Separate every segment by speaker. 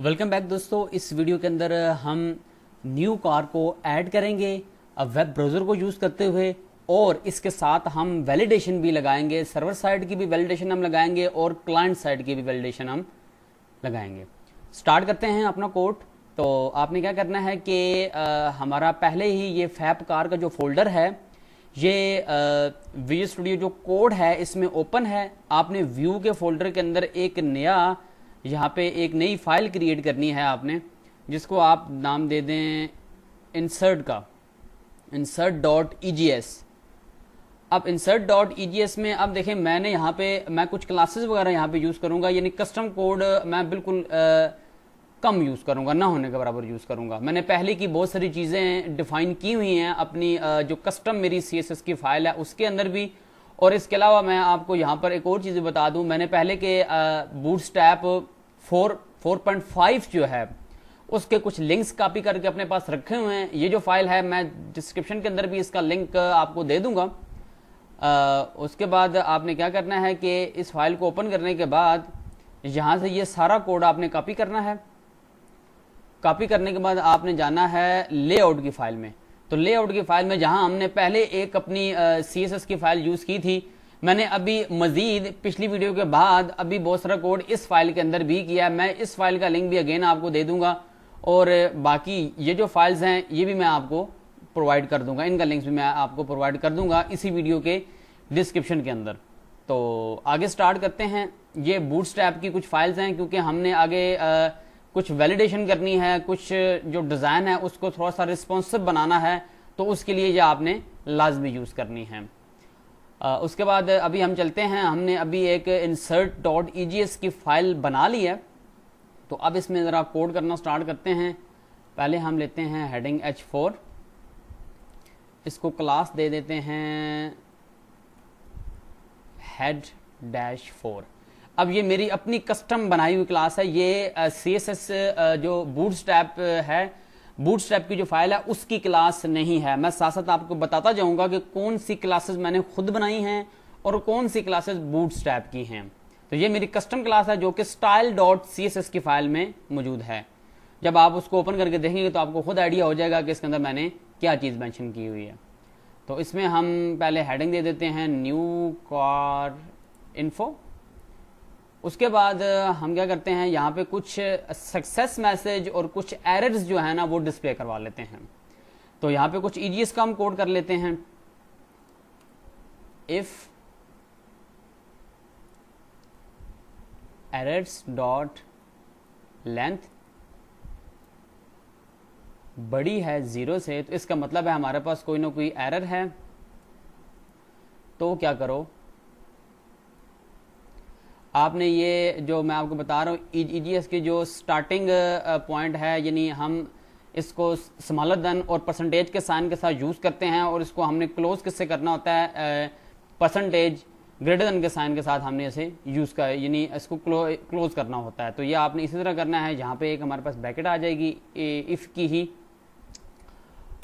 Speaker 1: Welcome back दोस्तों। इस video के अंदर हम न्यू कार को ऐड करेंगे वेब ब्राउज़र को यूज़ करते हुए, और इसके साथ हम वैलिडेशन भी लगाएंगे। सर्वर साइड की भी वैलिडेशन हम लगाएंगे और क्लाइंट साइड की भी वैलिडेशन हम लगाएंगे। स्टार्ट करते हैं अपना कोड। तो आपने क्या करना है कि हमारा पहले ही ये फैब कार का जो फोल्डर है, ये विजुअल स्टूडियो जो कोड है इसमें ओपन है। आपने व्यू के फोल्डर के अंदर एक नया यहाँ पे एक नई फाइल क्रिएट करनी है आपने, जिसको आप नाम दे दें इंसर्ट का, insert.egs। अब insert.egs में अब देखें, मैंने यहाँ पे मैं कुछ क्लासेस वगैरह यहाँ पे यूज़ करूँगा, यानी कस्टम कोड मैं बिल्कुल कम यूज़ करूँगा, ना होने के बराबर यूज़ करूँगा। मैंने पहले की बहुत सारी चीज़ें डिफ़ाइन की हुई हैं अपनी जो कस्टम मेरी CSS की फ़ाइल है उसके अंदर भी। और इसके अलावा मैं आपको यहाँ पर एक और चीज़ बता दूँ, मैंने पहले के बूटस्ट्रैप 4.5 जो है उसके कुछ लिंक्स कॉपी करके अपने पास रखे हुए हैं। ये जो फाइल है मैं डिस्क्रिप्शन के अंदर भी इसका लिंक आपको दे दूंगा। उसके बाद आपने क्या करना है कि इस फाइल को ओपन करने के बाद यहाँ से ये सारा कोड आपने कॉपी करना है। कॉपी करने के बाद आपने जाना है लेआउट की फाइल में। तो लेआउट की फाइल में जहाँ हमने पहले एक अपनी CSS की फाइल यूज़ की थी, मैंने अभी मजीद पिछली वीडियो के बाद अभी बहुत सारा कोड इस फाइल के अंदर भी किया है। मैं इस फाइल का लिंक भी अगेन आपको दे दूंगा, और बाकी ये जो फाइल्स हैं ये भी मैं आपको प्रोवाइड कर दूंगा, इनका लिंक्स भी मैं आपको प्रोवाइड कर दूंगा इसी वीडियो के डिस्क्रिप्शन के अंदर। तो आगे स्टार्ट करते हैं। ये बूटस्ट्रैप की कुछ फाइल्स हैं, क्योंकि हमने आगे कुछ वैलिडेशन करनी है, कुछ जो डिज़ाइन है उसको थोड़ा सा रिस्पॉन्सिव बनाना है, तो उसके लिए ये आपने लाजमी यूज़ करनी है। उसके बाद अभी हम चलते हैं। हमने अभी एक insert.egs की फाइल बना ली है, तो अब इसमें ज़रा कोड करना स्टार्ट करते हैं। पहले हम लेते हैं हेडिंग H4, इसको क्लास दे देते हैं head-4। अब ये मेरी अपनी कस्टम बनाई हुई क्लास है। ये CSS जो बूटस्ट्रैप है, बूटस्ट्रैप की जो फाइल है उसकी क्लास नहीं है। मैं साथ साथ आपको बताता जाऊंगा कि कौन सी क्लासेस मैंने खुद बनाई हैं और कौन सी क्लासेस बूटस्ट्रैप की हैं। तो ये मेरी कस्टम क्लास है जो कि style.css की फाइल में मौजूद है। जब आप उसको ओपन करके देखेंगे तो आपको खुद आइडिया हो जाएगा कि इसके अंदर मैंने क्या चीज़ मेंशन की हुई है। तो इसमें हम पहले हेडिंग दे देते हैं न्यू कार इन्फो। उसके बाद हम क्या करते हैं, यहाँ पे कुछ सक्सेस मैसेज और कुछ एरर्स जो है ना वो डिस्प्ले करवा लेते हैं। तो यहाँ पे कुछ EGS का हम कोड कर लेते हैं। इफ एरर्स डॉट लेंथ बड़ी है 0 से, तो इसका मतलब है हमारे पास कोई ना कोई एरर है। तो क्या करो, आपने ये जो मैं आपको बता रहा हूँ EGS की जो स्टार्टिंग पॉइंट है, यानी हम इसको स्मॉलर देन और परसेंटेज के साइन के साथ यूज़ करते हैं, और इसको हमने क्लोज किससे करना होता है, परसेंटेज ग्रेटर देन के साइन के साथ हमने इसे यूज़ का, यानी इसको क्लोज करना होता है। तो ये आपने इसी तरह करना है। यहाँ पे एक हमारे पास ब्रैकेट आ जाएगी इफ़ की ही।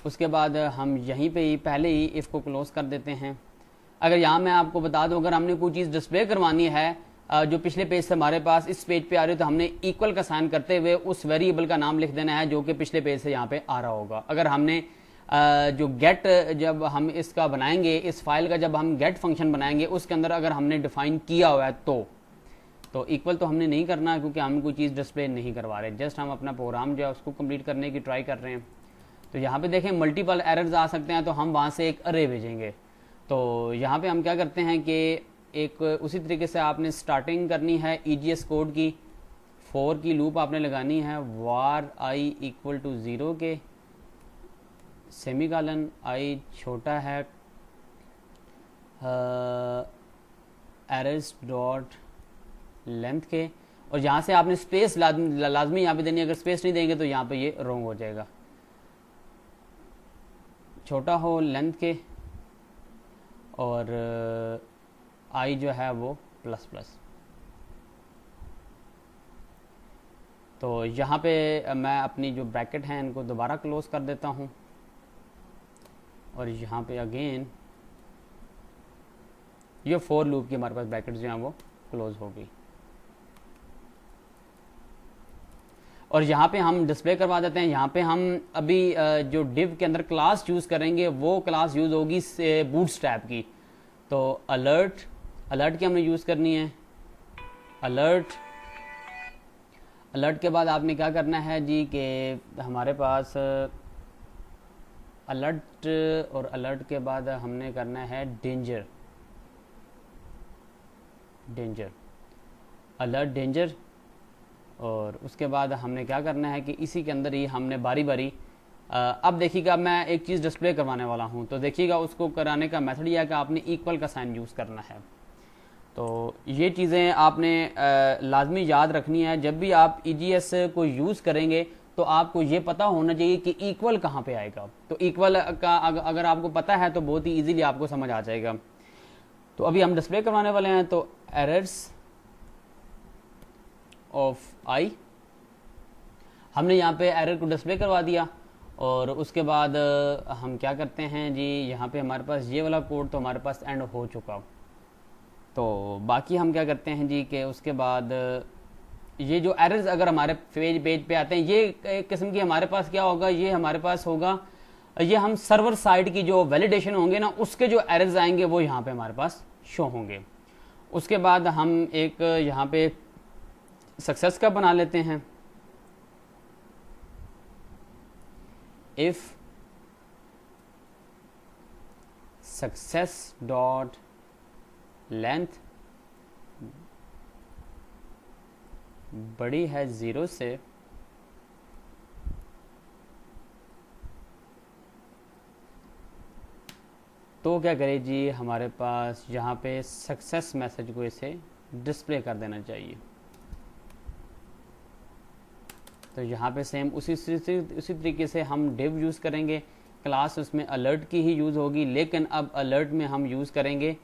Speaker 1: उसके बाद हम यहीं पे ही पहले ही इफ़ को क्लोज कर देते हैं। अगर यहाँ मैं आपको बता दूँ, अगर हमने कोई चीज़ डिस्प्ले करवानी है जो पिछले पेज से हमारे पास इस पेज पे आ रही है, तो हमने इक्वल का साइन करते हुए उस वेरिएबल का नाम लिख देना है जो कि पिछले पेज से यहाँ पे आ रहा होगा। अगर हमने जो गेट जब हम इसका बनाएंगे, इस फाइल का जब हम गेट फंक्शन बनाएंगे उसके अंदर अगर हमने डिफाइन किया हुआ है तो इक्वल तो हमने नहीं करना, क्योंकि हम कोई चीज़ डिस्प्ले नहीं करवा रहे, जस्ट हम अपना प्रोग्राम जो है उसको कंप्लीट करने की ट्राई कर रहे हैं। तो यहाँ पे देखें मल्टीपल एरर्स आ सकते हैं, तो हम वहाँ से एक अरे भेजेंगे। तो यहाँ पे हम क्या करते हैं कि एक उसी तरीके से आपने स्टार्टिंग करनी है EGS कोड की, 4 की लूप आपने लगानी है var I इक्वल टू 0 के, सेमीकॉलन I छोटा है एरर्स डॉट लेंथ के, और यहाँ से आपने स्पेस लाजमी यहाँ पे देनी है। अगर स्पेस नहीं देंगे तो यहाँ पे ये रॉन्ग हो जाएगा। छोटा हो लेंथ के, और I जो है वो ++। तो यहाँ पे मैं अपनी जो ब्रैकेट हैं इनको दोबारा क्लोज कर देता हूँ, और यहाँ पे अगेन ये 4 लूप की हमारे पास ब्रैकेट जो हैं वो क्लोज हो गई। और यहाँ पे हम डिस्प्ले करवा देते हैं। यहाँ पे हम अभी जो div के अंदर क्लास यूज़ करेंगे वो क्लास यूज़ होगी बूटस्ट्रैप की। तो अलर्ट की हमने यूज़ करनी है। अलर्ट के बाद आपने क्या करना है जी कि हमारे पास अलर्ट, और अलर्ट के बाद हमने करना है डेंजर, अलर्ट डेंजर। और उसके बाद हमने क्या करना है कि इसी के अंदर ही हमने बारी बारी अब देखिएगा मैं एक चीज़ डिस्प्ले करवाने वाला हूँ, तो देखिएगा उसको कराने का मेथड यह है कि आपने इक्वल का साइन यूज़ करना है। तो ये चीज़ें आपने लाजमी याद रखनी है। जब भी आप EGS को यूज़ करेंगे तो आपको ये पता होना चाहिए कि इक्वल कहाँ पे आएगा। तो इक्वल का अगर आपको पता है तो बहुत ही इजीली आपको समझ आ जाएगा। तो अभी हम डिस्प्ले करवाने वाले हैं। तो एरर्स ऑफ आई, हमने यहाँ पे एरर को डिस्प्ले करवा दिया। और उसके बाद हम क्या करते हैं जी, यहाँ पे हमारे पास ये वाला कोड तो हमारे पास एंड हो चुका। तो बाकी हम क्या करते हैं जी कि उसके बाद ये जो एरर्स अगर हमारे पेज पे आते हैं, ये एक किस्म की हमारे पास क्या होगा, ये हमारे पास होगा, ये हम सर्वर साइड की जो वैलिडेशन होंगे ना उसके जो एरर्स आएंगे वो यहाँ पे हमारे पास शो होंगे। उसके बाद हम एक यहाँ पे सक्सेस का बना लेते हैं। इफ सक्सेस डॉट लेंथ बड़ी है 0 से, तो क्या करे जी, हमारे पास यहाँ पे सक्सेस मैसेज को इसे डिस्प्ले कर देना चाहिए। तो यहाँ पे सेम उसी तरीके से हम डिव यूज़ करेंगे। क्लास उसमें अलर्ट की ही यूज़ होगी, लेकिन अब अलर्ट में हम यूज़ करेंगे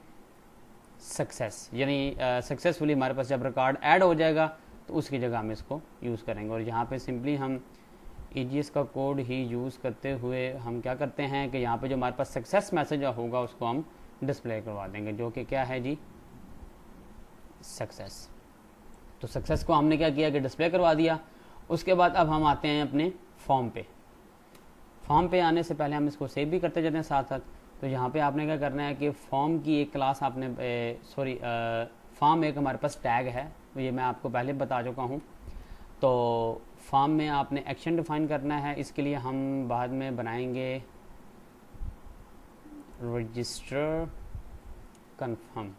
Speaker 1: सक्सेस, यानी सक्सेसफुली हमारे पास जब रिकॉर्ड ऐड हो जाएगा तो उसकी जगह हम इसको यूज़ करेंगे। और यहाँ पे सिंपली हम EGS का कोड ही यूज़ करते हुए हम क्या करते हैं कि यहाँ पे जो हमारे पास सक्सेस मैसेज होगा उसको हम डिस्प्ले करवा देंगे, जो कि क्या है जी, सक्सेस। तो सक्सेस को हमने क्या किया कि डिस्प्ले करवा दिया। उसके बाद अब हम आते हैं अपने फॉर्म पे। फॉर्म पे आने से पहले हम इसको सेव भी करते जाते हैं साथ साथ। तो यहाँ पे आपने क्या करना है कि फॉर्म की एक क्लास आपने फॉर्म एक हमारे पास टैग है, ये मैं आपको पहले बता चुका हूँ। तो फॉर्म में आपने एक्शन डिफाइन करना है, इसके लिए हम बाद में बनाएंगे रजिस्टर कन्फर्म,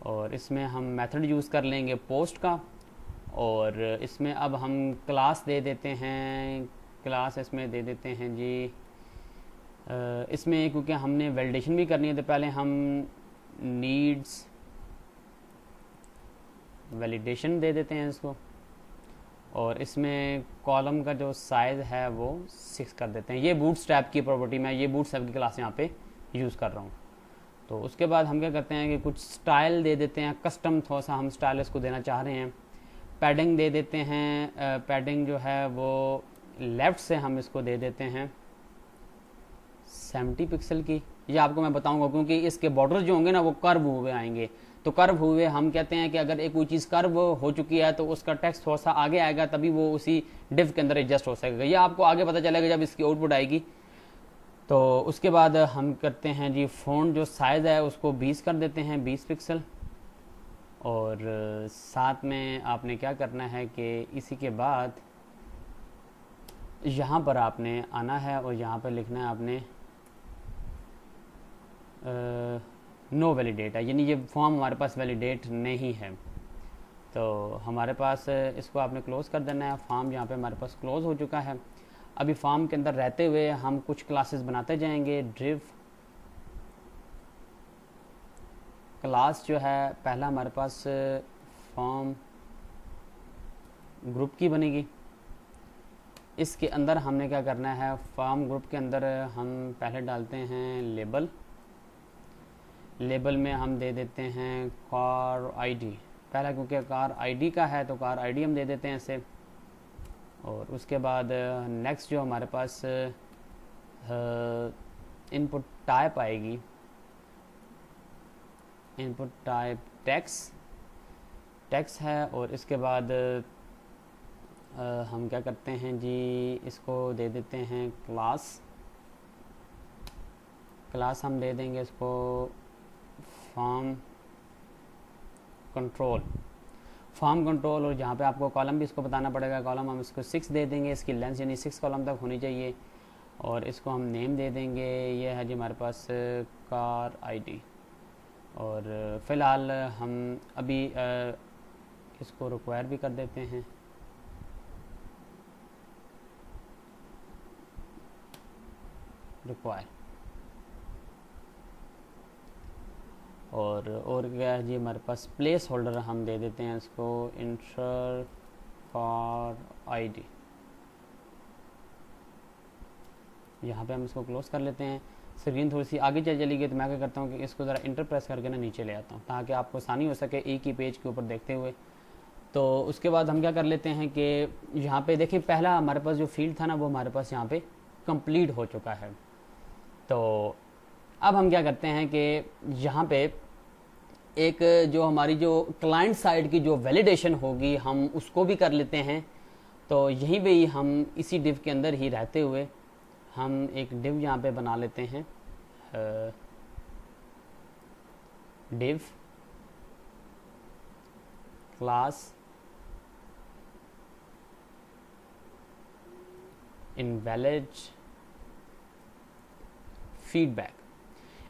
Speaker 1: और इसमें हम मेथड यूज़ कर लेंगे पोस्ट का। और इसमें अब हम क्लास दे देते हैं, क्लास इसमें दे देते हैं जी इसमें, क्योंकि हमने वैलिडेशन भी करनी है तो पहले हम नीड्स वैलिडेशन दे देते हैं इसको। और इसमें कॉलम का जो साइज़ है वो 6 कर देते हैं। ये बूटस्ट्रैप की प्रॉपर्टी, मैं ये बूटस्ट्रैप की क्लास यहाँ पे यूज़ कर रहा हूँ। तो उसके बाद हम क्या करते हैं कि कुछ स्टाइल दे देते हैं, कस्टम थोड़ा सा हम स्टाइल इसको देना चाह रहे हैं। पैडिंग दे देते हैं, पैडिंग जो है वो लेफ़्ट से हम इसको दे देते हैं 70 पिक्सल की। ये आपको मैं बताऊंगा क्योंकि इसके बॉर्डर जो होंगे ना वो कर्व हुए आएंगे। तो कर्व हुए हम कहते हैं कि अगर एक कोई चीज़ कर्व हो चुकी है तो उसका टेक्स्ट थोड़ा सा आगे आएगा, तभी वो उसी डिव के अंदर एडजस्ट हो सकेगा। ये आपको आगे पता चलेगा जब इसकी आउटपुट आएगी। तो उसके बाद हम करते हैं जी फ़ॉन्ट जो साइज़ है उसको 20 कर देते हैं, 20 पिक्सल। और साथ में आपने क्या करना है कि इसी के बाद यहाँ पर आपने आना है और यहाँ पर लिखना है आपने नो वैलिडेट है, यानी ये फॉर्म हमारे पास वैलिडेट नहीं है। तो हमारे पास इसको आपने क्लोज़ कर देना है। फॉर्म यहाँ पे हमारे पास क्लोज़ हो चुका है। अभी फॉर्म के अंदर रहते हुए हम कुछ क्लासेस बनाते जाएंगे। ड्रिव क्लास जो है पहला हमारे पास फॉर्म ग्रुप की बनेगी। इसके अंदर हमने क्या करना है, फॉर्म ग्रुप के अंदर हम पहले डालते हैं लेबल। लेबल में हम दे देते हैं कार आईडी पहला, क्योंकि कार आईडी का है तो कार आईडी हम दे देते हैं इसे। और उसके बाद नेक्स्ट जो हमारे पास इनपुट टाइप आएगी, इनपुट टाइप टेक्स्ट है। और इसके बाद हम क्या करते हैं जी, इसको दे देते हैं क्लास हम दे देंगे इसको फॉर्म कंट्रोल। और जहाँ पे आपको कॉलम भी इसको बताना पड़ेगा, कॉलम हम इसको 6 दे देंगे, इसकी लेंथ यानी 6 कॉलम तक होनी चाहिए। और इसको हम नेम दे देंगे, ये है जी हमारे पास कार आईडी। और फ़िलहाल हम अभी इसको रिक्वायर भी कर देते हैं। रिक्वायर और क्या है जी हमारे पास प्लेस होल्डर हम दे देते हैं इसको इंटर कार आईडी। यहाँ पे हम इसको क्लोज कर लेते हैं। स्क्रीन थोड़ी सी आगे चली गई तो मैं क्या करता हूँ कि इसको ज़रा इंटर प्रेस करके ना नीचे ले आता हूँ ताकि आपको आसानी हो सके एक ही पेज के ऊपर देखते हुए। तो उसके बाद हम क्या कर लेते हैं कि यहाँ पे देखिए पहला हमारे पास जो फील्ड था ना वो हमारे पास यहाँ पे कंप्लीट हो चुका है। तो अब हम क्या करते हैं कि यहाँ पे एक जो हमारी जो क्लाइंट साइड की जो वैलिडेशन होगी हम उसको भी कर लेते हैं। तो यहीं पे ही हम इसी डिव के अंदर ही रहते हुए हम एक डिव यहाँ पे बना लेते हैं, div class invalid feedback.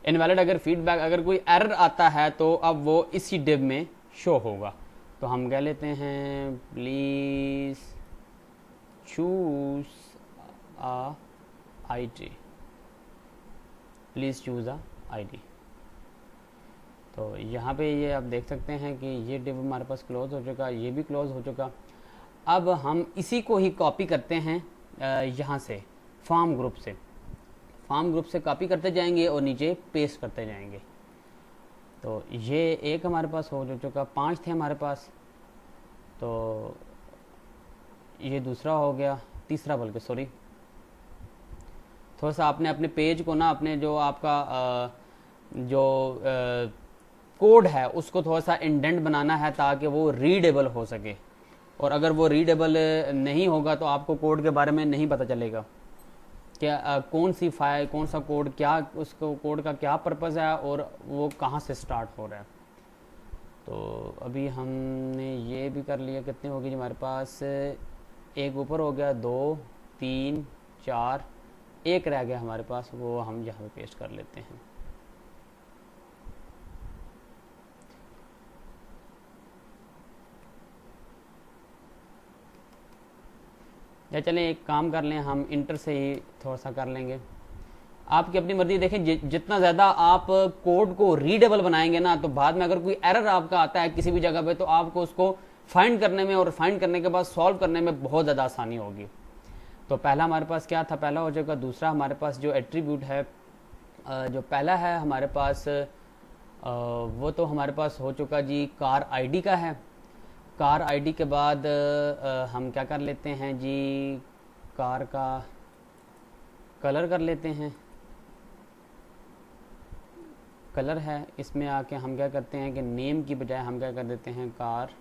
Speaker 1: Invalid अगर फीडबैक अगर कोई एरर आता है तो अब वो इसी डिव में शो होगा। तो हम कह लेते हैं please choose a ID, please choose a ID. तो यहाँ पे ये आप देख सकते हैं कि ये डिव हमारे पास क्लोज हो चुका, ये भी क्लोज हो चुका। अब हम इसी को ही कॉपी करते हैं यहाँ से फॉर्म ग्रुप से कॉपी करते जाएंगे और नीचे पेस्ट करते जाएंगे। तो ये एक हमारे पास हो चुका, 5 थे हमारे पास, तो ये दूसरा हो गया, तीसरा बल्कि सॉरी। थोड़ा सा आपने अपने पेज को ना अपने जो आपका जो कोड है उसको थोड़ा सा इंडेंट बनाना है ताकि वो रीडेबल हो सके। और अगर वो रीडेबल नहीं होगा तो आपको कोड के बारे में नहीं पता चलेगा क्या कौन सी फाइल कौन सा कोड क्या उसको कोड का क्या पर्पज़ है और वो कहाँ से स्टार्ट हो रहा है। तो अभी हमने ये भी कर लिया। कितने होगी जी हमारे पास, एक ऊपर हो गया, 2 3 4, एक रह गया हमारे पास, वो हम यहाँ पे पेस्ट कर लेते हैं। या चलें एक काम कर लें, हम इंटर से ही थोड़ा सा कर लेंगे, आपकी अपनी मर्जी। देखें जितना ज़्यादा आप कोड को रीडेबल बनाएंगे ना तो बाद में अगर कोई एरर आपका आता है किसी भी जगह पे तो आपको उसको फाइंड करने में और फाइंड करने के बाद सॉल्व करने में बहुत ज़्यादा आसानी होगी। तो पहला हमारे पास क्या था, पहला हो जाएगा। दूसरा हमारे पास जो एट्रीब्यूट है, जो पहला है हमारे पास वो तो हमारे पास हो चुका जी कार आईडी का है। कार आईडी के बाद हम क्या कर लेते हैं जी, कार का कलर कर लेते हैं। कलर है, इसमें आके हम क्या करते हैं कि नेम की बजाय हम क्या कर देते हैं कार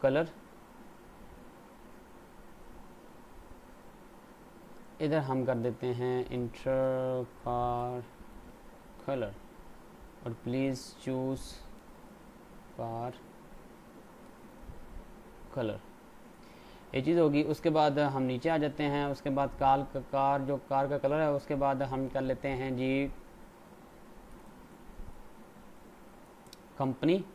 Speaker 1: कलर। इधर हम कर देते हैं इंटर कार कलर और प्लीज़ चूज कार कलर, ये चीज़ होगी। उसके बाद हम नीचे आ जाते हैं। उसके बाद कार का कलर है उसके बाद हम कर लेते हैं जी कंपनी।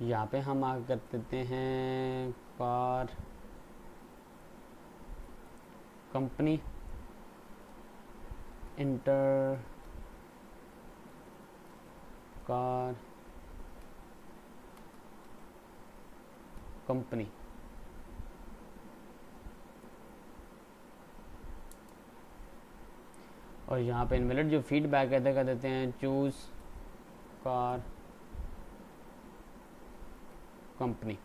Speaker 1: यहाँ पे हम आ कर देते हैं car company inter car company. और यहाँ पे इनवैलिड जो फीडबैक है कर देते हैं चूज कार कंपनी।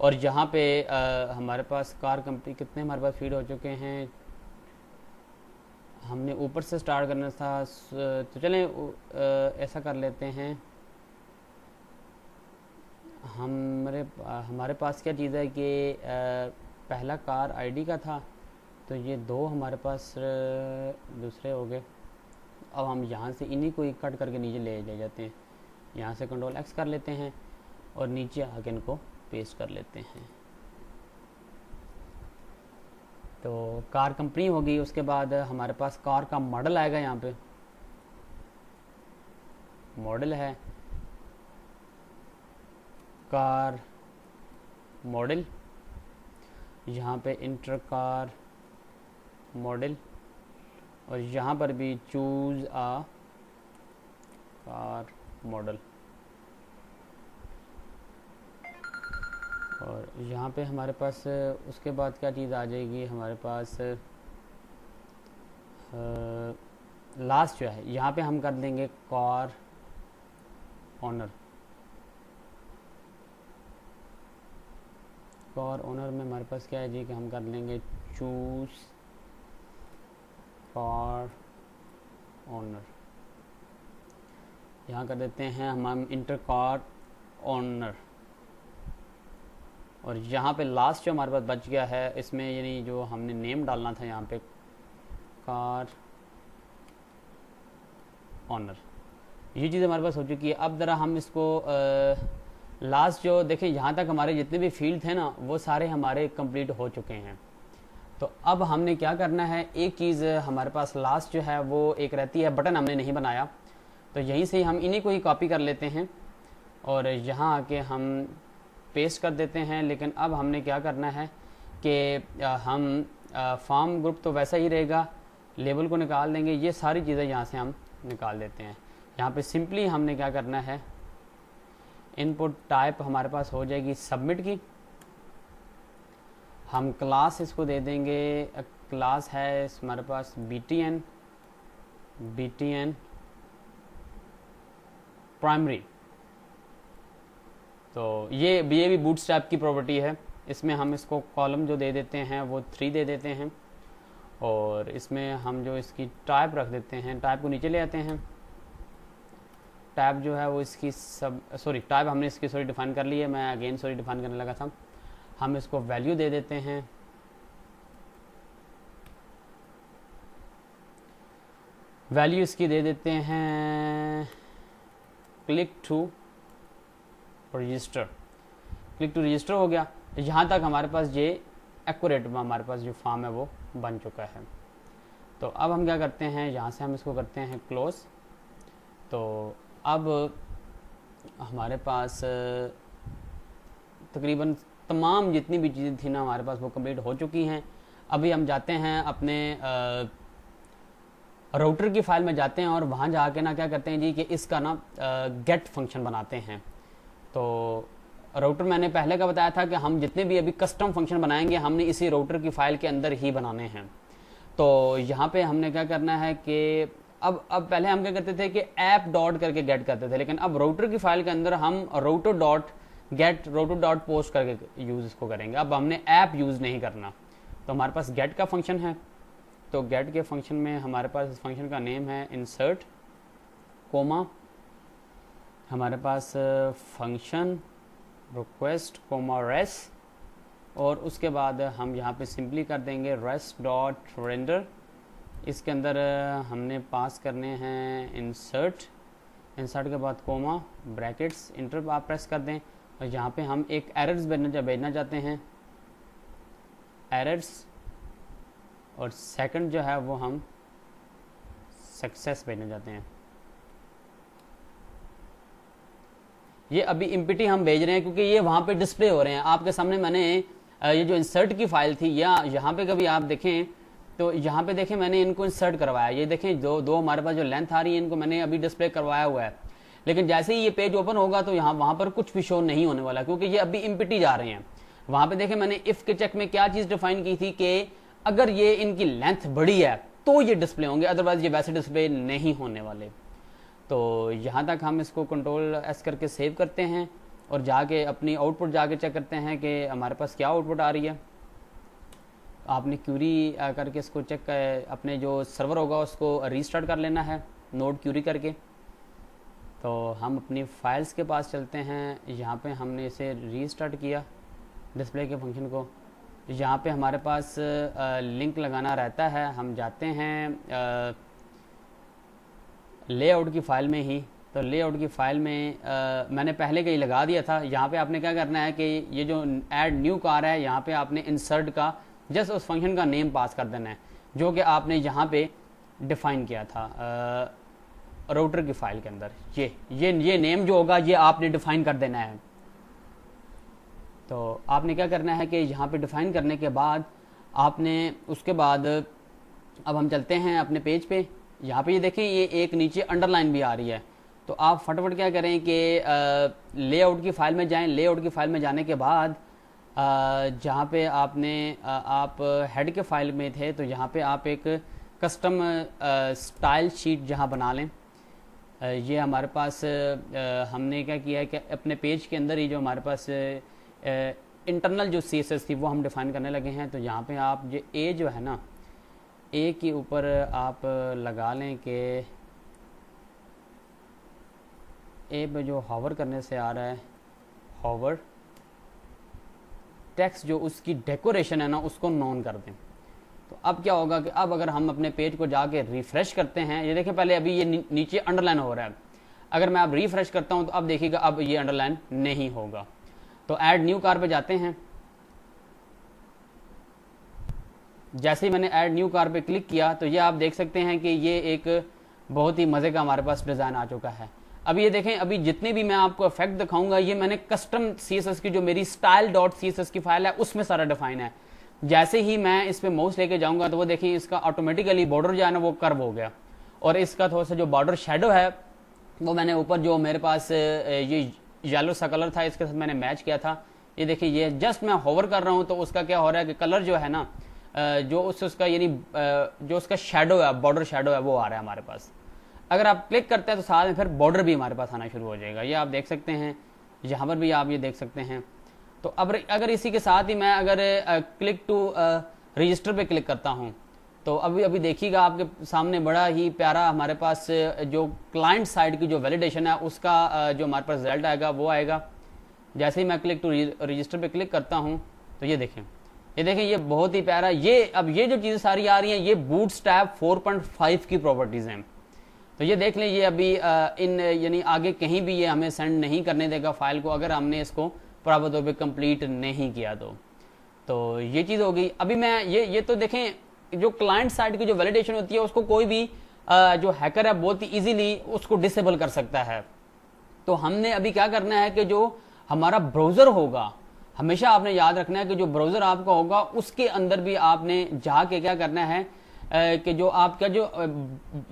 Speaker 1: और यहाँ पे हमारे पास कार कंपनी कितने हमारे पास फीड हो चुके हैं, हमने ऊपर से स्टार्ट करना था, तो चलें ऐसा कर लेते हैं। हमारे पास क्या चीज़ है कि पहला कार आईडी का था, तो ये दो हमारे पास दूसरे हो गए। अब हम यहाँ से इन्हीं को कट करके नीचे ले जाते हैं। यहाँ से कंट्रोल एक्स कर लेते हैं और नीचे आके इनको पेस्ट कर लेते हैं। तो कार कंपनी होगी। उसके बाद हमारे पास कार का मॉडल आएगा। यहाँ पे मॉडल है, कार मॉडल, यहाँ पे इंटर कार मॉडल, और यहाँ पर भी चूज आ कार मॉडल। और यहाँ पे हमारे पास उसके बाद क्या चीज़ आ जाएगी हमारे पास, लास्ट जो है यहाँ पे हम कर देंगे कार ओनर। कार ओनर में हमारे पास क्या है जी कि हम कर लेंगे चूज कार ओनर। यहाँ कर देते हैं हम इंटर कार ओनर। और यहाँ पे लास्ट जो हमारे पास बच गया है इसमें, यानी जो हमने नेम डालना था यहाँ पे कार ओनर, ये चीज़ हमारे पास हो चुकी है। अब ज़रा हम इसको लास्ट जो देखें, यहाँ तक हमारे जितने भी फील्ड थे ना वो सारे हमारे कंप्लीट हो चुके हैं। तो अब हमने क्या करना है, एक चीज़ हमारे पास लास्ट जो है वो एक रहती है, बटन हमने नहीं बनाया, तो यहीं से हम इन्हीं को ही कॉपी कर लेते हैं और यहाँ आके हम पेस्ट कर देते हैं। लेकिन अब हमने क्या करना है कि हम फॉर्म ग्रुप तो वैसा ही रहेगा, लेबल को निकाल देंगे, ये सारी चीज़ें यहाँ से हम निकाल देते हैं। यहाँ पे सिंपली हमने क्या करना है, इनपुट टाइप हमारे पास हो जाएगी सबमिट की। हम क्लास इसको दे देंगे, क्लास है हमारे पास BTN प्राइमरी। तो ये भी बूटस्ट्रैप की प्रॉपर्टी है। इसमें हम इसको कॉलम जो दे देते हैं वो 3 दे देते हैं, और इसमें हम जो इसकी टाइप रख देते हैं, टाइप को नीचे ले आते हैं। टाइप जो है वो इसकी टाइप हमने इसकी डिफाइन कर ली है, मैं अगेन डिफाइन करने लगा था। हम इसको वैल्यू दे देते हैं, वैल्यू इसकी दे देते हैं click to register. Click to register हो गया। यहाँ तक हमारे पास ये एक्यूरेट हमारे पास जो फॉर्म है वो बन चुका है। तो अब हम क्या करते हैं, यहाँ से हम इसको करते हैं क्लोज। तो अब हमारे पास तकरीबन तमाम जितनी भी चीज़ें थी ना हमारे पास वो कंप्लीट हो चुकी हैं। अभी हम जाते हैं अपने राउटर की फाइल में जाते हैं और वहाँ जाके ना क्या करते हैं जी कि इसका ना गेट फंक्शन बनाते हैं। तो राउटर मैंने पहले का बताया था कि हम जितने भी अभी कस्टम फंक्शन बनाएंगे हमने इसी राउटर की फाइल के अंदर ही बनाने हैं। तो यहाँ पे हमने क्या करना है कि अब पहले हम क्या करते थे कि ऐप डॉट करके गेट करते थे, लेकिन अब राउटर की फाइल के अंदर हम router dot gate router dot post करके यूज़ इसको करेंगे। अब हमने ऐप यूज़ नहीं करना। तो हमारे पास गेट का फंक्शन है, तो गेट के फंक्शन में हमारे पास इस फंक्शन का नेम है इंसर्ट कोमा, हमारे पास फंक्शन रिक्वेस्ट कोमा रेस, और उसके बाद हम यहाँ पे सिंपली कर देंगे रेस्ट डॉट रेंडर। इसके अंदर हमने पास करने हैं इंसर्ट के बाद कोमा ब्रैकेट्स, इंटर आप प्रेस कर दें, और यहाँ पे हम एक एरर्स भेजना चाहते हैं, एरर्स, और सेकंड जो है वो हम सक्सेस भेजना चाहते हैं। ये अभी इम्पिटी हम भेज रहे हैं क्योंकि ये वहाँ पे डिस्प्ले हो रहे हैं आपके सामने। मैंने ये जो इंसर्ट की फाइल थी, या यहाँ पे कभी आप देखें तो यहाँ पे देखें मैंने इनको इंसर्ट करवाया, ये देखें दो हमारे पास जो लेंथ आ रही है इनको मैंने अभी डिस्प्ले करवाया हुआ है। लेकिन जैसे ही ये पेज ओपन होगा तो वहाँ पर कुछ भी शो नहीं होने वाला, क्योंकि ये अभी इम्पिटी जा रहे हैं। वहाँ पे देखें मैंने इफ के चेक में क्या चीज़ डिफाइन की थी कि अगर ये इनकी लेंथ बड़ी है तो ये डिस्प्ले होंगे, अदरवाइज ये वैसे डिस्प्ले नहीं होने वाले। तो यहाँ तक हम इसको कंट्रोल एस करके सेव करते हैं और जाके अपनी आउटपुट जाके चेक करते हैं कि हमारे पास क्या आउटपुट आ रही है। आपने क्यूरी करके इसको चेक कर, अपने जो सर्वर होगा उसको रीस्टार्ट कर लेना है नोड क्यूरी करके। तो हम अपनी फाइल्स के पास चलते हैं, यहाँ पे हमने इसे रीस्टार्ट किया डिस्प्ले के फंक्शन को। यहाँ पे हमारे पास लिंक लगाना रहता है, हम जाते हैं लेआउट की फ़ाइल में ही। तो लेआउट की फ़ाइल में मैंने पहले कहीं लगा दिया था। यहाँ पे आपने क्या करना है कि ये जो ऐड न्यू कार है, यहाँ पे आपने इंसर्ट का जस्ट उस फंक्शन का नेम पास कर देना है जो कि आपने यहाँ पे डिफ़ाइन किया था राउटर की फ़ाइल के अंदर। ये नेम जो होगा ये आपने डिफ़ाइन कर देना है। तो आपने क्या करना है कि यहाँ पे डिफ़ाइन करने के बाद आपने उसके बाद अब हम चलते हैं अपने पेज पे। यहाँ पे ये देखें, ये एक नीचे अंडरलाइन भी आ रही है। तो आप फटाफट क्या करें कि लेआउट की फ़ाइल में जाएं। लेआउट की फ़ाइल में जाने के बाद जहाँ पे आपने आप हेड के फ़ाइल में थे, तो यहाँ पे आप एक कस्टम स्टाइल शीट जहाँ बना लें। ये हमारे पास हमने क्या किया है कि अपने पेज के अंदर ही जो हमारे पास इंटरनल जो CSS थी वो हम डिफ़ाइन करने लगे हैं। तो यहाँ पे आप ये ए जो है ना, ए के ऊपर आप लगा लें कि ए पे जो हॉवर करने से आ रहा है, हॉवर टेक्स्ट जो उसकी डेकोरेशन है ना उसको नॉन कर दें। तो अब क्या होगा कि अब अगर हम अपने पेज को जाके रिफ़्रेश करते हैं, ये देखें पहले अभी ये नीचे अंडरलाइन हो रहा है। अगर मैं अब रिफ़्रेश करता हूं तो अब देखिएगा अब ये अंडरलाइन नहीं होगा। तो ऐड न्यू कार पे जाते हैं। जैसे ही मैंने ऐड न्यू कार पे क्लिक किया तो ये आप देख सकते हैं कि ये एक बहुत ही मज़े का हमारे पास डिज़ाइन आ चुका है। अब ये देखें, अभी जितने भी मैं आपको इफेक्ट दिखाऊंगा ये मैंने कस्टम CSS की जो मेरी style.css की फाइल है उसमें सारा डिफाइन है। जैसे ही मैं इस पे माउस लेके जाऊंगा तो वो देखिए इसका ऑटोमेटिकली बॉर्डर जो है ना वो कर्व हो गया, और इसका थोड़ा सा जो बॉर्डर शेडो है वो मैंने ऊपर जो मेरे पास ये येलो सा कलर था इसके साथ मैंने मैच किया था। ये देखिए, ये जस्ट मैं होवर कर रहा हूँ तो उसका क्या हो रहा है कि कलर जो है ना जो उसका यानी जो उसका शेडो है, बॉर्डर शेडो है, वो आ रहा है हमारे पास। अगर आप क्लिक करते हैं तो साथ में फिर बॉर्डर भी हमारे पास आना शुरू हो जाएगा। ये आप देख सकते हैं, यहाँ पर भी आप ये देख सकते हैं। तो अब अगर इसी के साथ ही मैं अगर क्लिक टू रजिस्टर पे क्लिक करता हूँ तो अभी देखिएगा आपके सामने बड़ा ही प्यारा हमारे पास जो क्लाइंट साइड की जो वैलिडेशन है उसका जो हमारे पास रिजल्ट आएगा वो आएगा। जैसे ही मैं क्लिक टू रजिस्टर पे क्लिक करता हूँ तो ये देखें ये बहुत ही प्यारा। ये अब ये जो चीज़ें सारी आ रही हैं ये बूटस्ट्रैप 4.5 की प्रॉपर्टीज़ हैं। तो ये देख लें, ये अभी इन यानी आगे कहीं भी ये हमें सेंड नहीं करने देगा फाइल को अगर हमने इसको प्रॉपर तौर पे कंप्लीट नहीं किया तो ये चीज़ हो गई। अभी मैं ये तो देखें जो क्लाइंट साइड की जो वैलिडेशन होती है उसको कोई भी जो हैकर है बहुत ही इजीली उसको डिसेबल कर सकता है। तो हमने अभी क्या करना है कि जो हमारा ब्राउज़र होगा, हमेशा आपने याद रखना है कि जो ब्राउज़र आपका होगा उसके अंदर भी आपने जाके क्या करना है कि जो आपका जो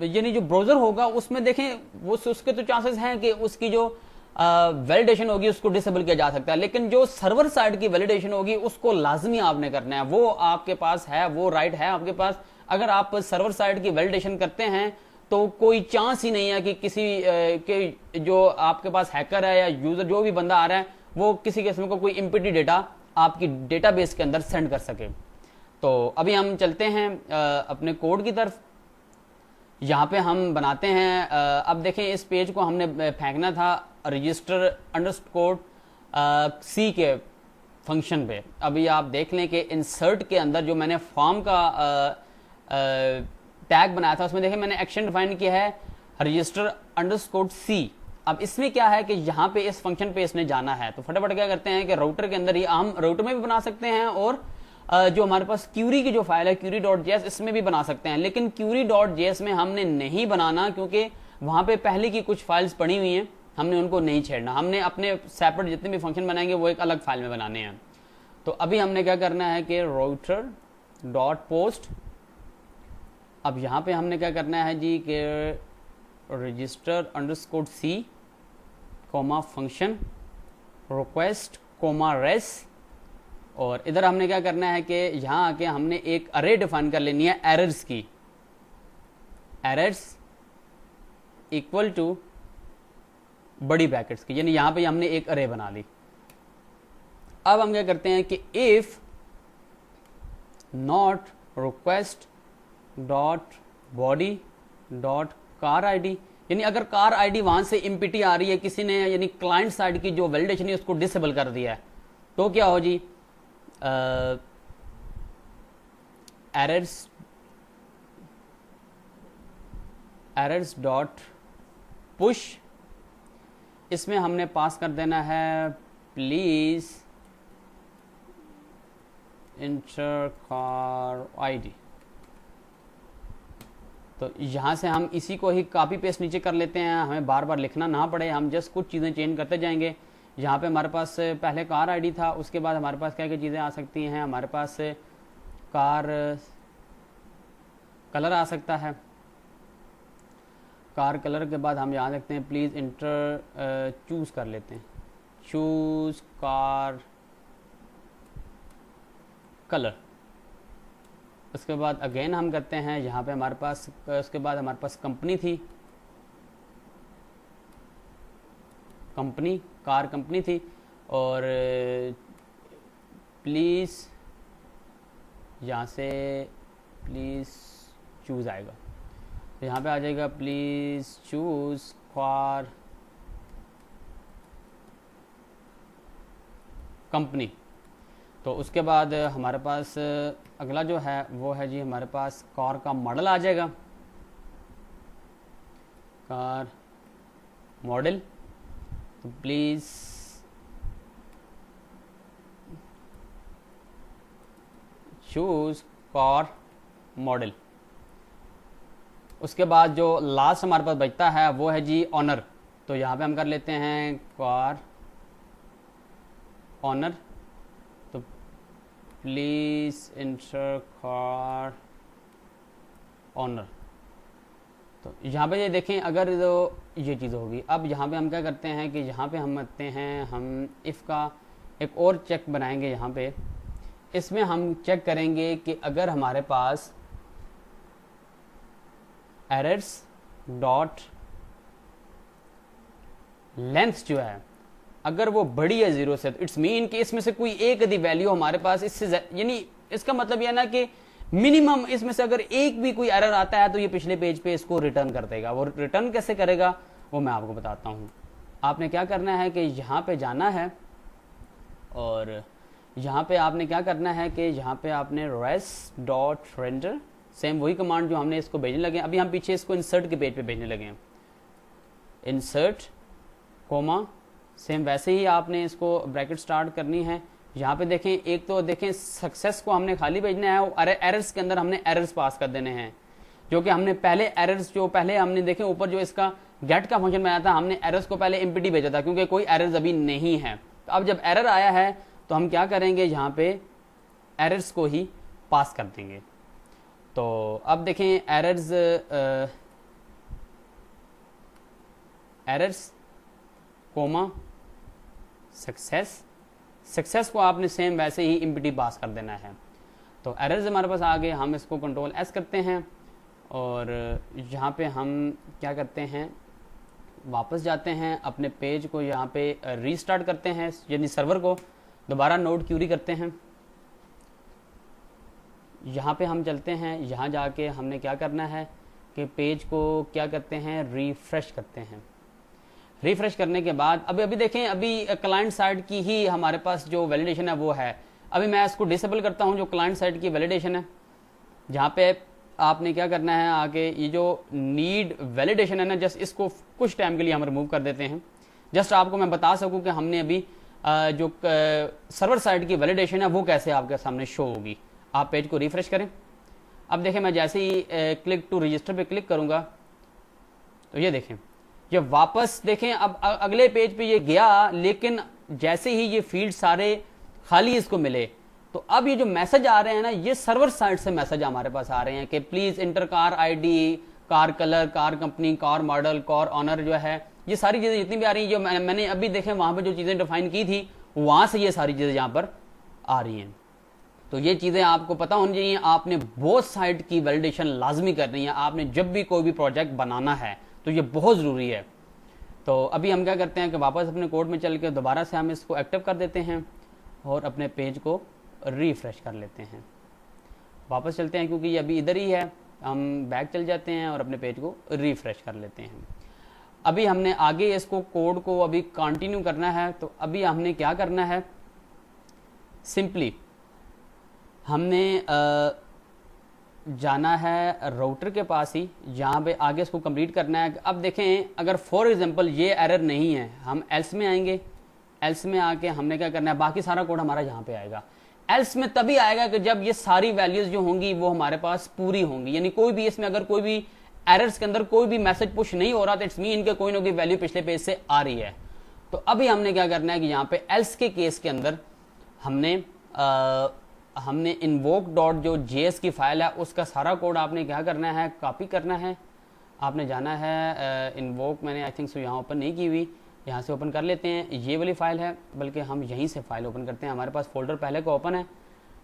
Speaker 1: यानी जो ब्राउज़र होगा उसमें देखें वो उसके तो चांसेस हैं कि उसकी जो वैलिडेशन होगी उसको डिसेबल किया जा सकता है, लेकिन जो सर्वर साइड की वैलिडेशन होगी उसको लाजमी आपने करना है। वो आपके पास है, वो राइट है आपके पास। अगर आप सर्वर साइड की वैलिडेशन करते हैं तो कोई चांस ही नहीं है कि किसी के जो आपके पास हैकर है या यूजर जो भी बंदा आ रहा है वो किसी किस्म का कोई इम्पिटी डेटा आपकी डेटाबेस के अंदर सेंड कर सके। तो अभी हम चलते हैं अपने कोड की तरफ। यहाँ पे हम बनाते हैं अब देखें इस पेज को हमने फेंकना था रजिस्टर अंडरस्कोर C के फंक्शन पे। अभी आप देख लें कि इंसर्ट के अंदर जो मैंने फॉर्म का टैग बनाया था उसमें देखें मैंने एक्शन डिफाइन किया है रजिस्टर अंडरस्कोर C। अब इसमें क्या है कि यहाँ पे इस फंक्शन पे इसने जाना है। तो फटाफट क्या करते हैं कि राउटर के अंदर ही हम राउटर में भी बना सकते हैं और जो हमारे पास क्यूरी की जो फाइल है query.js इसमें भी बना सकते हैं, लेकिन query.js में हमने नहीं बनाना क्योंकि वहां पे पहले की कुछ फाइल्स पड़ी हुई हैं, हमने उनको नहीं छेड़ना। हमने अपने सेपरेट जितने भी फंक्शन बनाएंगे वो एक अलग फाइल में बनाने हैं। तो अभी हमने क्या करना है कि router.post, अब यहाँ पे हमने क्या करना है जी कि register underscore C comma function request comma res, और इधर हमने क्या करना है कि यहाँ आके हमने एक अरे डिफाइन कर लेनी है एरर्स की, एरर्स इक्वल टू बड़ी ब्रैकेट्स की, यानी यहाँ पे हमने एक अरे बना ली। अब हम क्या करते हैं कि if not request dot body dot car ID, यानी अगर कार आईडी वहां से इम्पिटी आ रही है, किसी ने यानी क्लाइंट साइड की जो वैलिडेशन है उसको डिसेबल कर दिया है, तो क्या हो जी, एरर्स डॉट पुश, इसमें हमने पास कर देना है प्लीज इंटर कार आईडी। तो यहाँ से हम इसी को ही कॉपी पेस्ट नीचे कर लेते हैं, हमें बार बार लिखना ना पड़े, हम जस्ट कुछ चीज़ें चेंज करते जाएंगे। यहाँ पे हमारे पास पहले कार आईडी था, उसके बाद हमारे पास क्या क्या चीज़ें आ सकती हैं, हमारे पास कार कलर आ सकता है, कार कलर के बाद हम यहाँ देखते हैं प्लीज़ इंटर चूज़ कर लेते हैं, चूज़ कार कलर। उसके बाद अगेन हम करते हैं यहाँ पे हमारे पास, उसके बाद हमारे पास कंपनी थी, कंपनी कार कंपनी थी, और प्लीज़ यहाँ से प्लीज़ चूज़ आएगा, तो यहाँ पे आ जाएगा प्लीज़ चूज़ कार कंपनी। तो उसके बाद हमारे पास अगला जो है वो है जी, हमारे पास कार का मॉडल आ जाएगा, कार मॉडल, तो प्लीज़ चूज़ कार मॉडल। उसके बाद जो लास्ट हमारे पास बचता है वो है जी ऑनर, तो यहाँ पे हम कर लेते हैं कार ऑनर, तो प्लीज़ इंटर कार ऑनर। तो यहाँ पे ये देखें, अगर तो ये चीज़ होगी। अब यहाँ पे हम क्या करते हैं कि यहाँ पे हम करते हैं, हम इफ़ का एक और चेक बनाएंगे यहाँ पे, इसमें हम चेक करेंगे कि अगर हमारे पास एरर्स डॉट लेंथ जो है अगर वो बड़ी है 0 से, तो इट्स मीन कि इसमें से कोई एक यदि वैल्यू हमारे पास इससे, यानी इसका मतलब यह ना कि मिनिमम इसमें से अगर एक भी कोई एरर आता है तो ये पिछले पेज पे इसको रिटर्न कर देगा। वो रिटर्न कैसे करेगा वो मैं आपको बताता हूँ। आपने क्या करना है कि यहाँ पे जाना है, और यहाँ पे आपने क्या करना है कि यहाँ पे आपने res डॉट रेंडर, सेम वही कमांड जो हमने इसको भेजने लगे हैं, अभी हम पीछे इसको इंसर्ट के पेज पे भेजने लगे हैं, इंसर्ट कोमा, सेम वैसे ही आपने इसको ब्रैकेट स्टार्ट करनी है। यहाँ पे देखें, एक तो देखें सक्सेस को हमने खाली भेजना है, और एरर्स के अंदर हमने एरर्स पास कर देने हैं, जो कि हमने पहले एरर्स जो पहले हमने देखे ऊपर जो इसका गेट का फंक्शन बनाया था, हमने एरर्स को पहले एम्प्टी भेजा था क्योंकि कोई एरर्स अभी नहीं है। तो अब जब एरर आया है तो हम क्या करेंगे, यहाँ पे एरर्स को ही पास कर देंगे। तो अब देखें एरर्स कोमा सक्सेस को आपने सेम वैसे ही एम्प्टी पास कर देना है। तो एरर्स हमारे पास आ गए, हम इसको कंट्रोल एस करते हैं, और यहाँ पे हम क्या करते हैं, वापस जाते हैं अपने पेज को, यहाँ पे रीस्टार्ट करते हैं, यानी सर्वर को दोबारा नोड क्यूरी करते हैं। यहाँ पे हम चलते हैं, यहाँ जाके हमने क्या करना है कि पेज को क्या करते हैं, रिफ्रेश करते हैं। रिफ्रेश करने के बाद अभी देखें, अभी क्लाइंट साइड की ही हमारे पास जो वैलिडेशन है वो है। अभी मैं इसको डिसेबल करता हूँ, जो क्लाइंट साइड की वैलिडेशन है, जहाँ पे आपने क्या करना है, आगे ये जो नीड वैलिडेशन है ना, जस्ट इसको कुछ टाइम के लिए हम रिमूव कर देते हैं, जस्ट आपको मैं बता सकूँ कि हमने अभी जो सर्वर साइड की वैलिडेशन है वो कैसे आपके सामने शो होगी। आप पेज को रिफ्रेश करें। अब देखें, मैं जैसे ही क्लिक टू रजिस्टर पे क्लिक करूँगा तो ये देखें, ये वापस देखें, अब अगले पेज पे ये गया, लेकिन जैसे ही ये फील्ड सारे खाली इसको मिले, तो अब ये जो मैसेज आ रहे हैं ना, ये सर्वर साइड से मैसेज हमारे पास आ रहे हैं कि please enter car ID, car colour, car company, car model, car owner जो है, ये सारी चीजें जितनी भी आ रही हैं, जो मैंने अभी देखे वहां पे जो चीजें डिफाइन की थी, वहां से ये सारी चीजें यहाँ पर आ रही हैं। तो ये चीजें आपको पता होनी चाहिए। आपने बोथ साइड की वैलिडेशन लाजमी करनी है। आपने जब भी कोई भी प्रोजेक्ट बनाना है तो ये बहुत ज़रूरी है। तो अभी हम क्या करते हैं कि वापस अपने कोड में चल के दोबारा से हम इसको एक्टिव कर देते हैं और अपने पेज को रिफ्रेश कर लेते हैं। वापस चलते हैं क्योंकि ये अभी इधर ही है, हम बैक चल जाते हैं और अपने पेज को रिफ्रेश कर लेते हैं। अभी हमने आगे इसको कोड को अभी कंटिन्यू करना है, तो अभी हमने क्या करना है, सिंपली हमने जाना है राउटर के पास ही, जहाँ पे आगे इसको कंप्लीट करना है। अब देखें, अगर फॉर एग्जांपल ये एरर नहीं है, हम एल्स में आएंगे, एल्स में आके हमने क्या करना है, बाकी सारा कोड हमारा यहाँ पे आएगा। एल्स में तभी आएगा कि जब ये सारी वैल्यूज जो होंगी वो हमारे पास पूरी होंगी, यानी कोई भी इसमें अगर कोई भी एरर्स के अंदर कोई भी मैसेज पुश नहीं हो रहा, तो इट्स मीन इनके कोई ना कोई वैल्यू पिछले पेज से आ रही है। तो अभी हमने क्या करना है कि यहाँ पे एल्स के केस के अंदर हमने इन्वोक डॉट जो जेएस की फाइल है उसका सारा कोड आपने क्या करना है, कॉपी करना है। आपने जाना है इन्वोक, मैंने आई थिंक सो यहाँ ओपन नहीं की हुई, यहाँ से ओपन कर लेते हैं। ये वाली फाइल है, बल्कि हम यहीं से फाइल ओपन करते हैं, हमारे पास फोल्डर पहले का ओपन है।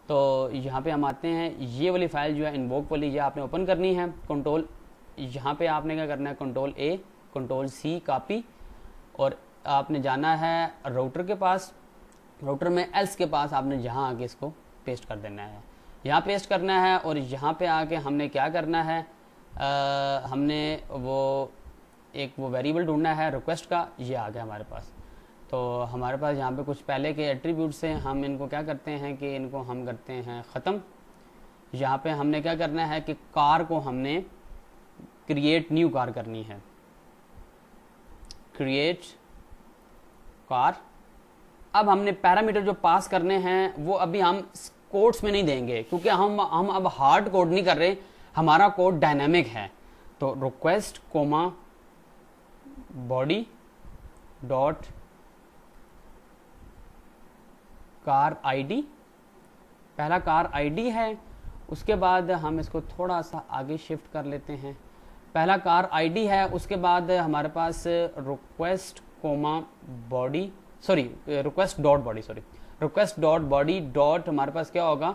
Speaker 1: तो यहाँ पे हम आते हैं, ये वाली फाइल जो है इन्वोक वाली, ये आपने ओपन करनी है। कंट्रोल, यहाँ पे आपने क्या करना है, control A control C copy, और आपने जाना है राउटर के पास, राउटर में एल्स के पास आपने जहाँ आके इसको पेस्ट कर देना है, यहाँ पेस्ट करना है। और यहाँ पे आके हमने क्या करना है, हमने वो एक वो वेरिएबल ढूंढना है रिक्वेस्ट का, ये आ गया हमारे पास। तो हमारे पास यहाँ पे कुछ पहले के एट्रीब्यूट से हम इनको क्या करते हैं कि इनको हम करते हैं ख़त्म। यहाँ पे हमने क्या करना है कि कार को हमने क्रिएट न्यू कार करनी है, क्रिएट कार। अब हमने पैरामीटर जो पास करने हैं वो अभी हम कोड्स में नहीं देंगे, क्योंकि हम अब हार्ड कोड नहीं कर रहे, हमारा कोड डायनामिक है। तो request comma body dot car ID, पहला कार आईडी है। उसके बाद हम इसको थोड़ा सा आगे शिफ्ट कर लेते हैं, पहला कार आईडी है। उसके बाद हमारे पास request comma body, sorry request dot body, sorry request dot body dot, हमारे पास क्या होगा,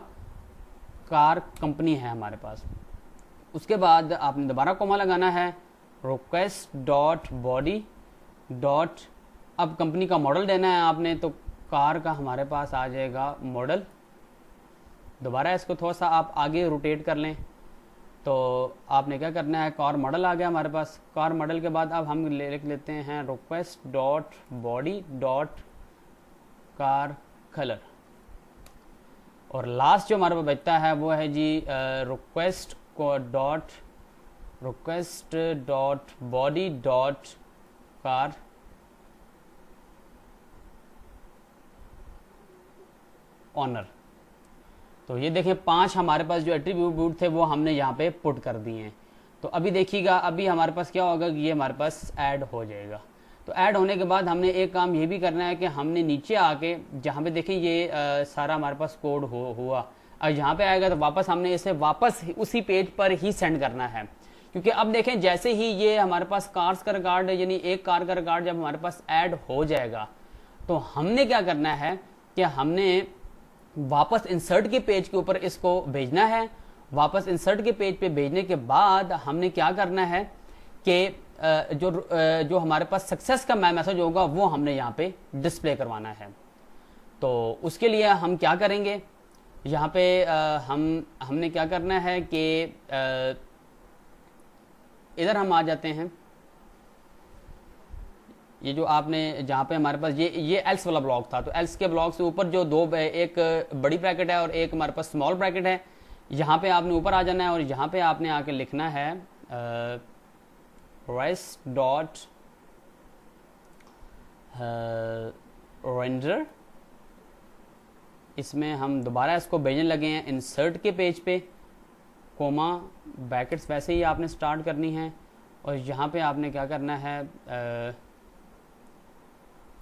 Speaker 1: कार कंपनी है हमारे पास। उसके बाद आपने दोबारा कोमा लगाना है, रिक्वेस्ट डॉट बॉडी डॉट, अब कंपनी का मॉडल देना है आपने, तो कार का हमारे पास आ जाएगा मॉडल। दोबारा इसको थोड़ा सा आप आगे रोटेट कर लें, तो आपने क्या करना है, कार मॉडल आ गया हमारे पास। कार मॉडल के बाद अब हम लिख लेते हैं request dot body dot car colour, और लास्ट जो हमारे पास बचता है वो है जी request dot body dot car owner. तो ये देखें 5 हमारे पास जो एट्रीब्यूट थे वो हमने यहाँ पे पुट कर दिए हैं। तो अभी देखिएगा, अभी हमारे पास क्या होगा कि ये हमारे पास ऐड हो जाएगा। तो ऐड होने के बाद हमने एक काम ये भी करना है कि हमने नीचे आके जहाँ पे देखें ये सारा हमारे पास कोड हुआ, और यहाँ पे आएगा तो वापस हमने इसे वापस उसी पेज पर ही सेंड करना है। क्योंकि अब देखें जैसे ही ये हमारे पास कार्स का रिकॉर्ड, यानी एक कार का रिकॉर्ड जब हमारे पास ऐड हो जाएगा, तो हमने क्या करना है कि हमने वापस इंसर्ट के पेज के ऊपर इसको भेजना है। वापस इंसर्ट के पेज पे भेजने के बाद हमने क्या करना है कि जो हमारे पास सक्सेस का मैसेज होगा वो हमने यहाँ पे डिस्प्ले करवाना है। तो उसके लिए हम क्या करेंगे, यहाँ पे हमने क्या करना है कि इधर हम आ जाते हैं। ये जो आपने जहाँ पे हमारे पास ये एल्स वाला ब्लॉक था, तो एल्स के ब्लॉक से ऊपर जो दो, एक बड़ी ब्रैकेट है और एक हमारे पास स्मॉल ब्रैकेट है, यहाँ पे आपने ऊपर आ जाना है और यहाँ पे आपने आके लिखना है रेस्ट डॉट रेंडर। इसमें हम दोबारा इसको भेजने लगे हैं इंसर्ट के पेज पे, कोमा ब्रैकेट्स वैसे ही आपने स्टार्ट करनी है। और यहाँ पे आपने क्या करना है,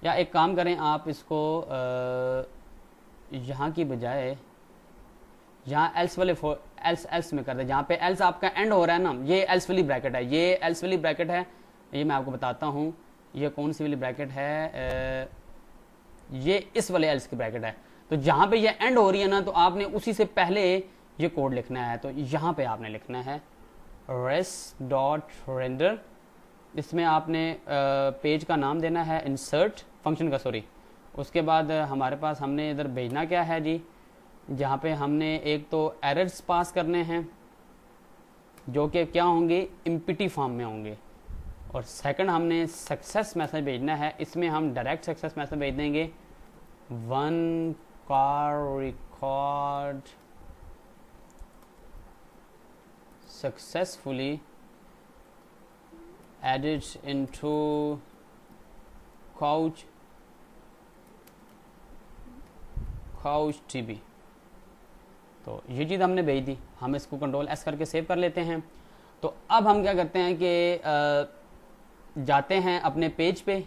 Speaker 1: या एक काम करें आप इसको यहाँ की बजाय यहाँ एल्स वाले एल्स में कर दें, जहाँ पे एल्स आपका एंड हो रहा है ना, ये एल्स वाली ब्रैकेट है, ये एल्स वाली ब्रैकेट है। ये मैं आपको बताता हूँ ये कौन सी वाली ब्रैकेट है, ये इस वाले एल्स की ब्रैकेट है। तो जहाँ पे ये एंड हो रही है ना, तो आपने उसी से पहले ये कोड लिखना है। तो यहाँ पे आपने लिखना है रेस्ट डॉट रेंडर, इसमें आपने पेज का नाम देना है इंसर्ट फंक्शन का, सॉरी। उसके बाद हमारे पास हमने इधर भेजना क्या है जी, जहाँ पे हमने एक तो एरर्स पास करने हैं जो कि क्या होंगे, एम्प्टी फॉर्म में होंगे, और सेकंड हमने सक्सेस मैसेज भेजना है। इसमें हम डायरेक्ट सक्सेस मैसेज भेज देंगे, 1 car record successfully added into CouchDB. तो ये चीज़ हमने भेज दी, हम इसको कंट्रोल एस करके सेव कर लेते हैं। तो अब हम क्या करते हैं कि जाते हैं अपने पेज पे,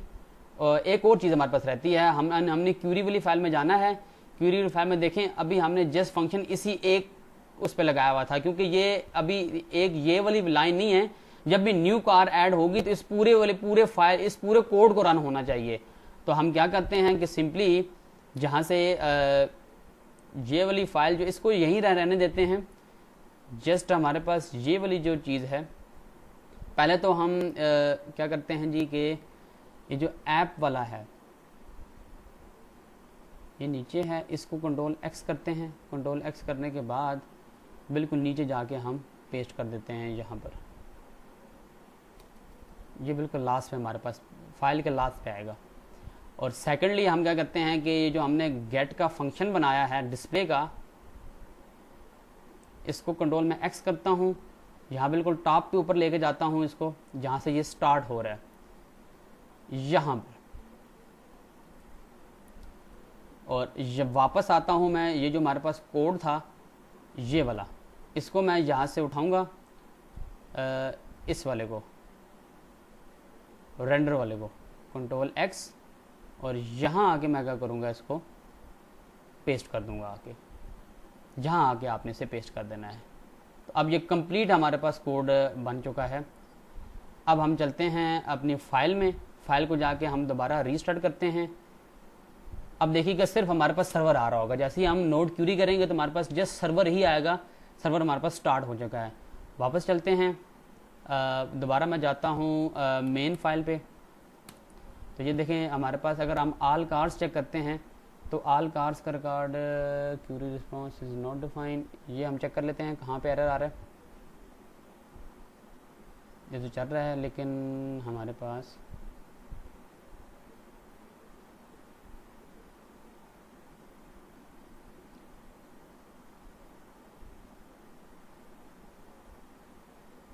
Speaker 1: और एक और चीज़ हमारे पास रहती है, हमने क्यूरी वाली फाइल में जाना है। क्यूरी वाली फाइल में देखें, अभी हमने जस्ट फंक्शन इसी एक उस पर लगाया हुआ था, क्योंकि ये अभी एक ये वाली लाइन नहीं है। जब भी न्यू कार ऐड होगी तो इस पूरे फाइल, इस पूरे कोड को रन होना चाहिए। तो हम क्या करते हैं कि सिंपली जहाँ से ये वाली फाइल जो, इसको यहीं रहने देते हैं। जस्ट हमारे पास ये वाली जो चीज़ है, पहले तो हम क्या करते हैं जी कि ये जो ऐप वाला है ये नीचे है, इसको कंट्रोल एक्स करते हैं। कंट्रोल एक्स करने के बाद बिल्कुल नीचे जाके हम पेस्ट कर देते हैं यहाँ पर। ये बिल्कुल लास्ट पे हमारे पास फाइल के लास्ट पे आएगा। और सेकेंडली हम क्या करते हैं कि ये जो हमने गेट का फंक्शन बनाया है डिस्प्ले का, इसको कंट्रोल में एक्स करता हूँ, यहाँ बिल्कुल टॉप पे ऊपर लेके जाता हूँ इसको, जहाँ से ये स्टार्ट हो रहा है यहाँ पर। और जब वापस आता हूँ मैं, ये जो हमारे पास कोड था ये वाला, इसको मैं यहाँ से उठाऊँगा, इस वाले को, रेंडर वाले को, कंट्रोल एक्स, और यहाँ आके मैं क्या करूँगा, इसको पेस्ट कर दूँगा आके, जहाँ आके आपने इसे पेस्ट कर देना है। तो अब ये कंप्लीट हमारे पास कोड बन चुका है। अब हम चलते हैं अपनी फाइल में, फाइल को जाके हम दोबारा रीस्टार्ट करते हैं। अब देखिएगा सिर्फ हमारे पास सर्वर आ रहा होगा, जैसे ही हम नोड क्यूरी करेंगे तो हमारे पास जस्ट सर्वर ही आएगा, सर्वर हमारे पास स्टार्ट हो चुका है। वापस चलते हैं, दोबारा मैं जाता हूँ मेन फाइल पे। तो ये देखें हमारे पास, अगर हम आल कार्स चेक करते हैं तो आल कार्स का record query response is not defined, ये हम चेक कर लेते हैं कहाँ पे एरर आ रहा है। ये तो चल रहा है लेकिन हमारे पास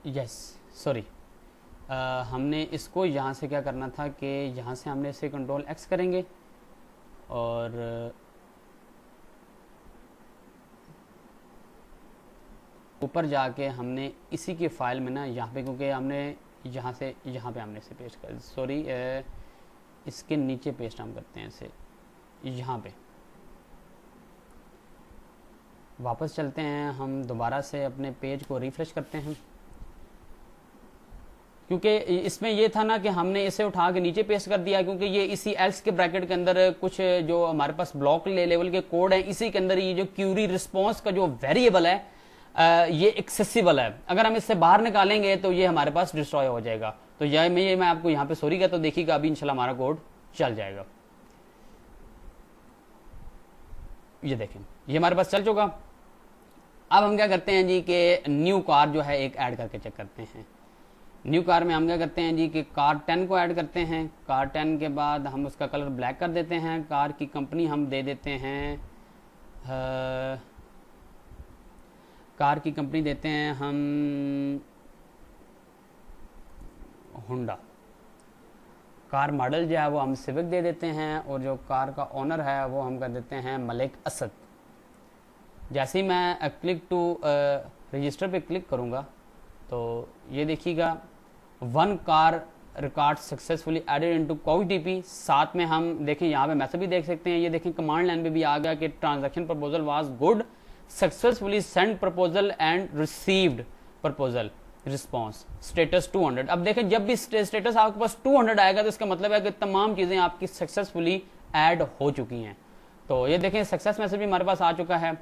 Speaker 1: यस सॉरी, हमने इसको यहाँ से क्या करना था कि यहाँ से हमने इसे कंट्रोल एक्स करेंगे और ऊपर जाके हमने इसी की फाइल में ना यहाँ पे, क्योंकि हमने यहाँ से यहाँ पे हमने इसे पेस्ट कर, सॉरी इसके नीचे पेस्ट हम करते हैं इसे यहाँ पे। वापस चलते हैं, हम दोबारा से अपने पेज को रिफ्रेश करते हैं, क्योंकि इसमें ये था ना कि हमने इसे उठा के नीचे पेस्ट कर दिया, क्योंकि ये इसी एल्स के ब्रैकेट के अंदर कुछ जो हमारे पास ब्लॉक लेवल के कोड है, इसी के अंदर ये जो क्यूरी रिस्पॉन्स का जो वेरिएबल है ये एक्सेसिबल है। अगर हम इससे बाहर निकालेंगे तो ये हमारे पास डिस्ट्रॉय हो जाएगा। तो मैं आपको यहाँ पे सॉरी कहता हूँ, देखिएगा अभी इंशाल्लाह हमारा कोड चल जाएगा। ये देखें ये हमारे पास चल चुका। अब हम क्या करते हैं जी कि न्यू कार जो है एक ऐड करके चेक करते हैं। न्यू कार में हम क्या करते हैं जी कि कार 10 को ऐड करते हैं। कार 10 के बाद हम उसका कलर ब्लैक कर देते हैं। कार की कंपनी हम दे देते हैं, कार की कंपनी देते हैं हम होंडा। कार मॉडल जो है वो हम सिविक दे देते हैं, और जो कार का ओनर है वो हम कर देते हैं मलिक असद। जैसे ही मैं क्लिक टू रजिस्टर पे क्लिक करूँगा तो ये देखिएगा 1 car record successfully added into CouchDB. साथ में हम देखें यहाँ पे मैसेज भी देख सकते हैं, ये देखें कमांड लाइन पे भी आ गया कि transaction proposal was good, successfully send proposal and received proposal response, status 200। अब देखें जब भी स्टेटस आपके पास 200 आएगा तो इसका मतलब है कि तमाम चीज़ें आपकी सक्सेसफुली ऐड हो चुकी हैं। तो ये देखें सक्सेस मैसेज भी हमारे पास आ चुका है।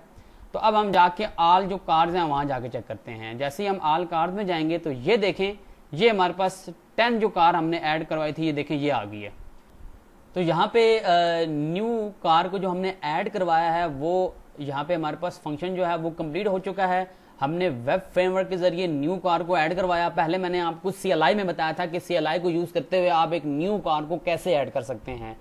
Speaker 1: तो अब हम जाके आल जो कार्स हैं वहाँ जाके चेक करते हैं। जैसे ही हम आल कार्स में जाएंगे तो ये देखें ये हमारे पास 10 जो कार हमने ऐड करवाई थी, ये देखें ये आ गई है। तो यहाँ पे न्यू कार को जो हमने ऐड करवाया है वो यहाँ पे हमारे पास फंक्शन जो है वो कंप्लीट हो चुका है। हमने वेब फ्रेमवर्क के जरिए न्यू कार को ऐड करवाया। पहले मैंने आपको CLI में बताया था कि CLI को यूज करते हुए आप एक न्यू कार को कैसे ऐड कर सकते हैं।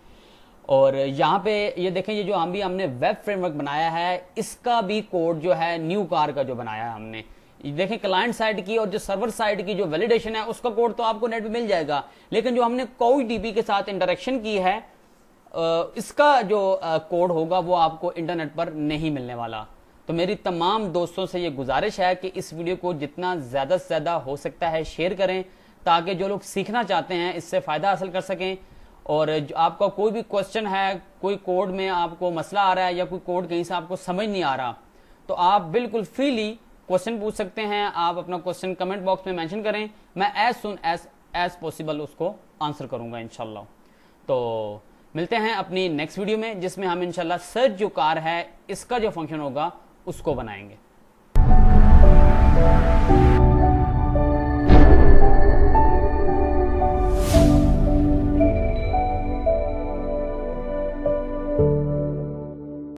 Speaker 1: और यहाँ पे ये देखें, ये जो हमने वेब फ्रेमवर्क बनाया है इसका भी कोड जो है न्यू कार का जो बनाया है हमने, देखें क्लाइंट साइड की और जो सर्वर साइड की जो वैलिडेशन है उसका कोड तो आपको नेट पे मिल जाएगा, लेकिन जो हमने CouchDB के साथ इंटरेक्शन की है इसका जो कोड होगा वो आपको इंटरनेट पर नहीं मिलने वाला। तो मेरी तमाम दोस्तों से ये गुजारिश है कि इस वीडियो को जितना ज़्यादा से ज़्यादा हो सकता है शेयर करें, ताकि जो लोग सीखना चाहते हैं इससे फ़ायदा हासिल कर सकें। और जो आपका कोई भी क्वेश्चन है, कोई कोड में आपको मसला आ रहा है या कोई कोड कहीं से आपको समझ नहीं आ रहा, तो आप बिल्कुल फ्रीली क्वेश्चन पूछ सकते हैं। आप अपना क्वेश्चन कमेंट बॉक्स में मेंशन करें, मैं एज सुन एज पॉसिबल उसको आंसर करूंगा इंशाल्लाह। तो मिलते हैं अपनी नेक्स्ट वीडियो में, जिसमें हम इंशाल्लाह सर्च जो कार है इसका जो फंक्शन होगा उसको बनाएंगे।